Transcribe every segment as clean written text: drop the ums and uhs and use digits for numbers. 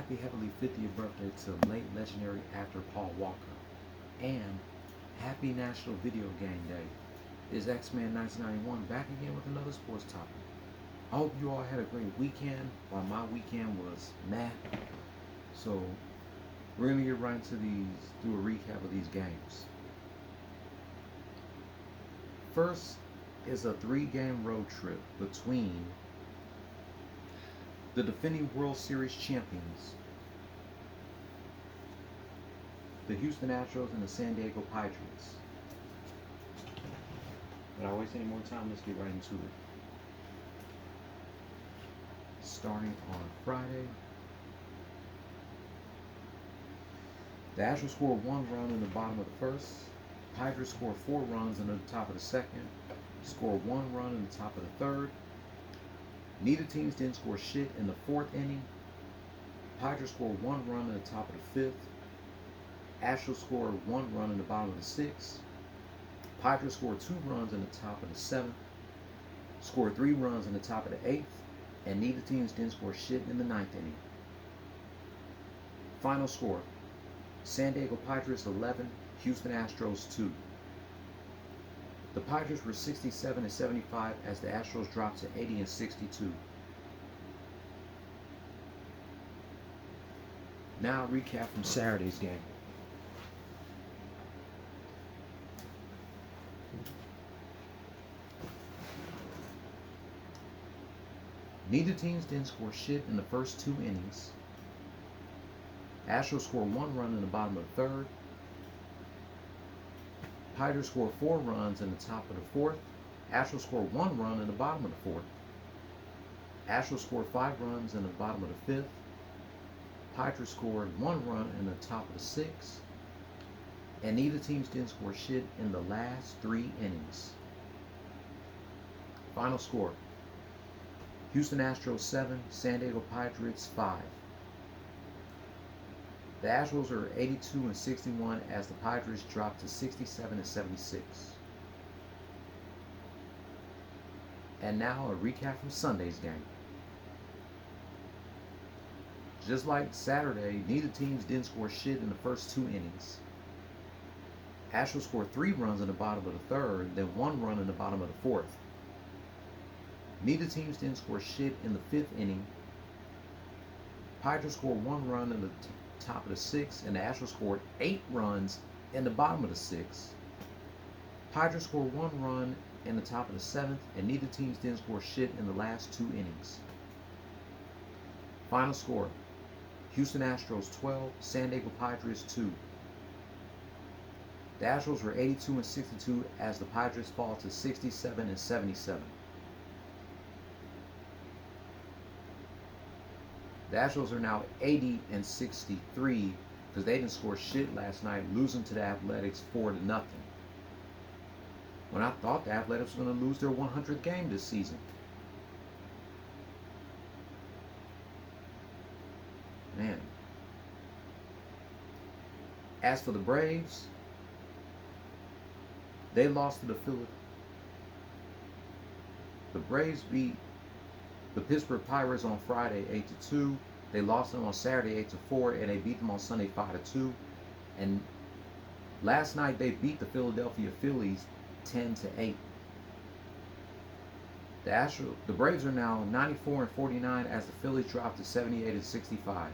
happy heavenly 50th birthday to late legendary actor Paul Walker. And happy National Video Game Day. Is X-Men 1991 back again with another sports topic. I hope you all had a great weekend, while my weekend was meh. So we're going to get right into do a recap of these games. First is a 3-game road trip between the defending World Series champions, the Houston Astros and the San Diego Padres. Without wasting any more time, let's get right into it. Starting on Friday, the Astros scored 1 run in the bottom of the first. Padres scored 4 runs in the top of the second. Scored 1 run in the top of the third. Neither teams didn't score shit in the 4th inning. Padres scored 1 run in the top of the 5th. Astros scored 1 run in the bottom of the 6th. Padres scored 2 runs in the top of the 7th. Scored 3 runs in the top of the 8th. And neither teams didn't score shit in the 9th inning. Final score: San Diego Padres 11, Houston Astros 2. The Padres were 67-75 as the Astros dropped to 80-62. Now a recap from Saturday's game. Neither teams didn't score shit in the first 2 innings. Astros scored 1 run in the bottom of the 3rd. Padres scored 4 runs in the top of the 4th. Astros scored 1 run in the bottom of the 4th. Astros scored 5 runs in the bottom of the 5th. Padres scored 1 run in the top of the 6th. And neither teams didn't score shit in the last 3 innings. Final score: Houston Astros 7, San Diego Padres 5. The Astros are 82-61 as the Padres dropped to 67-76. And now a recap from Sunday's game. Just like Saturday, neither teams didn't score shit in the first 2 innings. Astros scored 3 runs in the bottom of the 3rd, then 1 run in the bottom of the 4th. Neither teams didn't score shit in the 5th inning. Padres scored 1 run in the top of the 6th, and the Astros scored 8 runs in the bottom of the 6th. Padres scored 1 run in the top of the 7th, and neither teams didn't score shit in the last 2 innings. Final score: Houston Astros 12, San Diego Padres 2. The Astros were 82-62 as the Padres fall to 67-77. The Astros are now 80-63 because they didn't score shit last night, losing to the Athletics 4-0. When I thought the Athletics were going to lose their 100th game this season. Man. As for the Braves, they lost to the Phillies. The Braves beat the Pittsburgh Pirates on Friday 8-2. They lost them on Saturday 8-4, and they beat them on Sunday 5-2. And last night they beat the Philadelphia Phillies 10-8. The Braves are now 94-49 as the Phillies dropped to 78-65.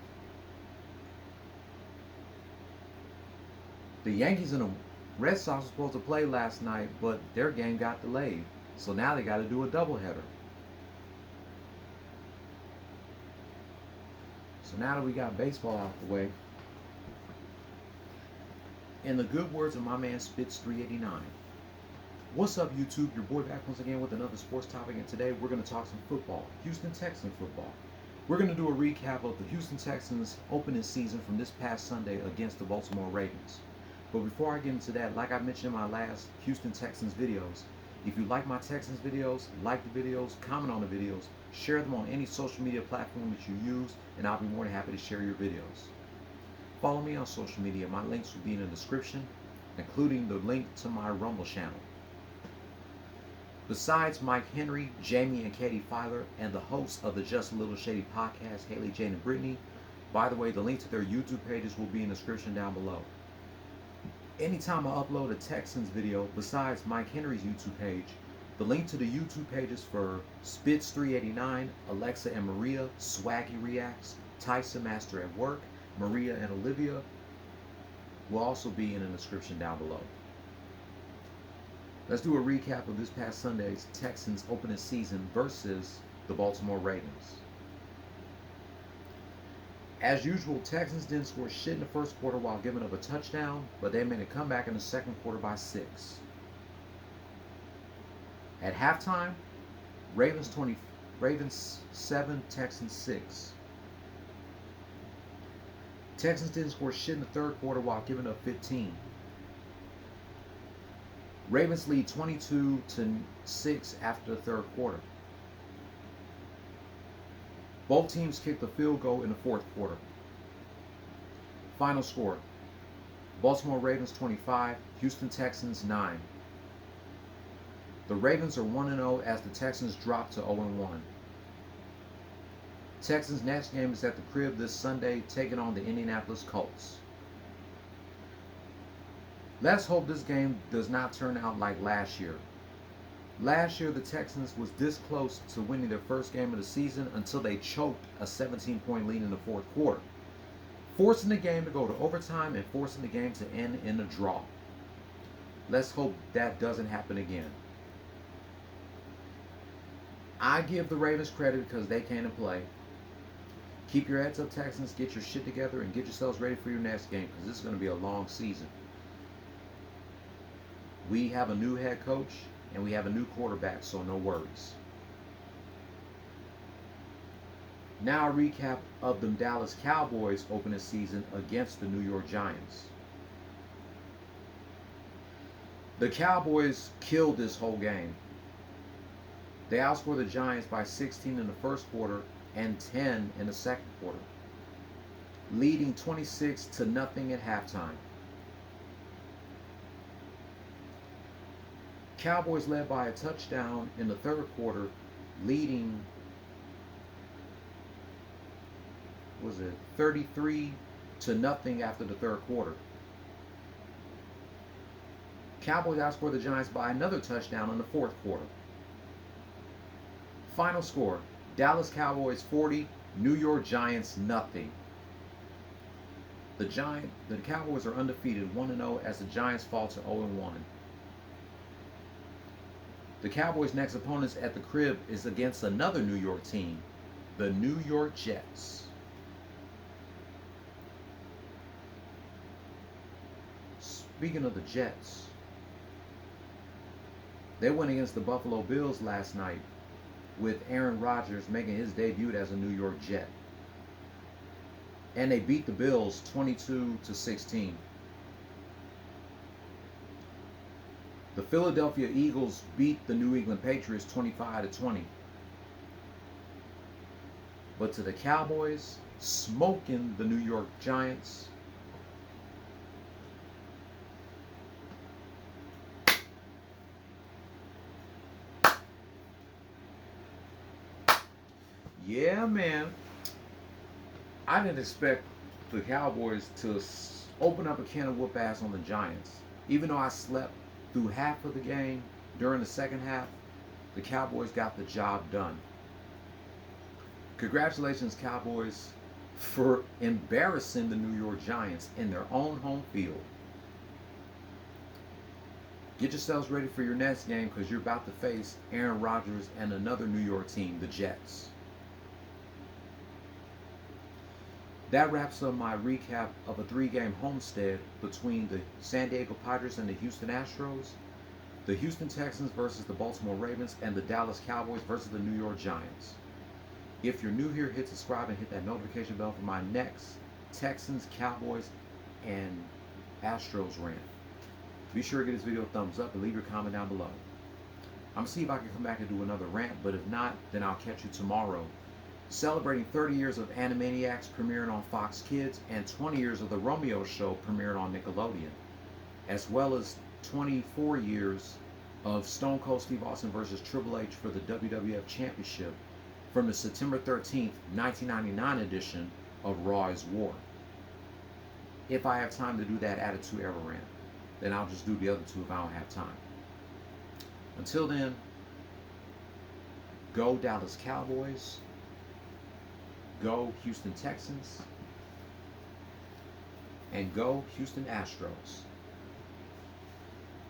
The Yankees and the Red Sox were supposed to play last night, but their game got delayed. So now they got to do a doubleheader. So now that we got baseball out the way, in the good words of my man Spitz 389, what's up YouTube? Your boy back once again with another sports topic, and today we're going to talk some football, Houston Texans football. We're going to do a recap of the Houston Texans opening season from this past Sunday against the Baltimore Ravens. But before I get into that, like I mentioned in my last Houston Texans videos, if you like my Texans videos, like the videos, comment on the videos, share them on any social media platform that you use, and I'll be more than happy to share your videos. Follow me on social media. My links will be in the description, including the link to my Rumble channel. Besides Mike Henry, Jaime and Katie Filer, and the hosts of the Just a Little Shady podcast, Haley, Jane, and Brittany, By the way, the link to their YouTube pages will be in the description down below. Anytime I upload a Texans video besides Mike Henry's YouTube page, the link to the YouTube pages for Spitz 389, Alexa and Maria, Swaggy Reacts, Tyson Master at Work, Maria and Olivia will also be in the description down below. Let's do a recap of this past Sunday's Texans opening season versus the Baltimore Ravens. As usual, Texans didn't score shit in the first quarter while giving up a touchdown, but they made a comeback in the second quarter by 6. At halftime, Ravens 7, Texans 6. Texans didn't score shit in the third quarter while giving up 15. Ravens lead 22-6 after the third quarter. Both teams kicked a field goal in the fourth quarter. Final score: Baltimore Ravens 25, Houston Texans 9. The Ravens are 1-0 as the Texans drop to 0-1. Texans' next game is at the crib this Sunday, taking on the Indianapolis Colts. Let's hope this game does not turn out like last year. Last year, the Texans was this close to winning their first game of the season until they choked a 17-point lead in the fourth quarter, forcing the game to go to overtime and forcing the game to end in a draw. Let's hope that doesn't happen again. I give the Ravens credit because they came to play. Keep your heads up, Texans. Get your shit together and get yourselves ready for your next game because this is going to be a long season. We have a new head coach and we have a new quarterback, so no worries. Now a recap of the Dallas Cowboys opening season against the New York Giants. The Cowboys killed this whole game. They outscored the Giants by 16 in the first quarter and 10 in the second quarter, leading 26-0 at halftime. Cowboys led by a touchdown in the third quarter, leading 33-0 after the third quarter. Cowboys outscored the Giants by another touchdown in the fourth quarter. Final score: Dallas Cowboys 40, New York Giants nothing. The Cowboys are undefeated 1-0 as the Giants fall to 0-1. The Cowboys' next opponents at the crib is against another New York team, the New York Jets. Speaking of the Jets, they went against the Buffalo Bills last night with Aaron Rodgers making his debut as a New York Jet. And they beat the Bills 22-16. The Philadelphia Eagles beat the New England Patriots 25-20. But to the Cowboys, smoking the New York Giants. Yeah, man. I didn't expect the Cowboys to open up a can of whoop ass on the Giants. Even though I slept through half of the game, during the second half, the Cowboys got the job done. Congratulations, Cowboys, for embarrassing the New York Giants in their own home field. Get yourselves ready for your next game because you're about to face Aaron Rodgers and another New York team, the Jets. That wraps up my recap of a 3-game Homestead between the San Diego Padres and the Houston Astros, the Houston Texans versus the Baltimore Ravens, and the Dallas Cowboys versus the New York Giants. If you're new here, hit subscribe and hit that notification bell for my next Texans, Cowboys, and Astros rant. Be sure to give this video a thumbs up and leave your comment down below. I'm going to see if I can come back and do another rant, but if not, then I'll catch you tomorrow. Celebrating 30 years of Animaniacs premiering on Fox Kids and 20 years of The Romeo Show premiering on Nickelodeon, as well as 24 years of Stone Cold Steve Austin versus Triple H for the WWF Championship from the September 13th, 1999 edition of Raw is War. If I have time to do that Attitude Era rant, then I'll just do the other two if I don't have time. Until then, go Dallas Cowboys, go Houston Texans, and go Houston Astros.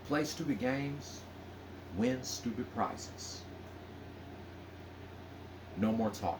Play stupid games, win stupid prizes. No more talk.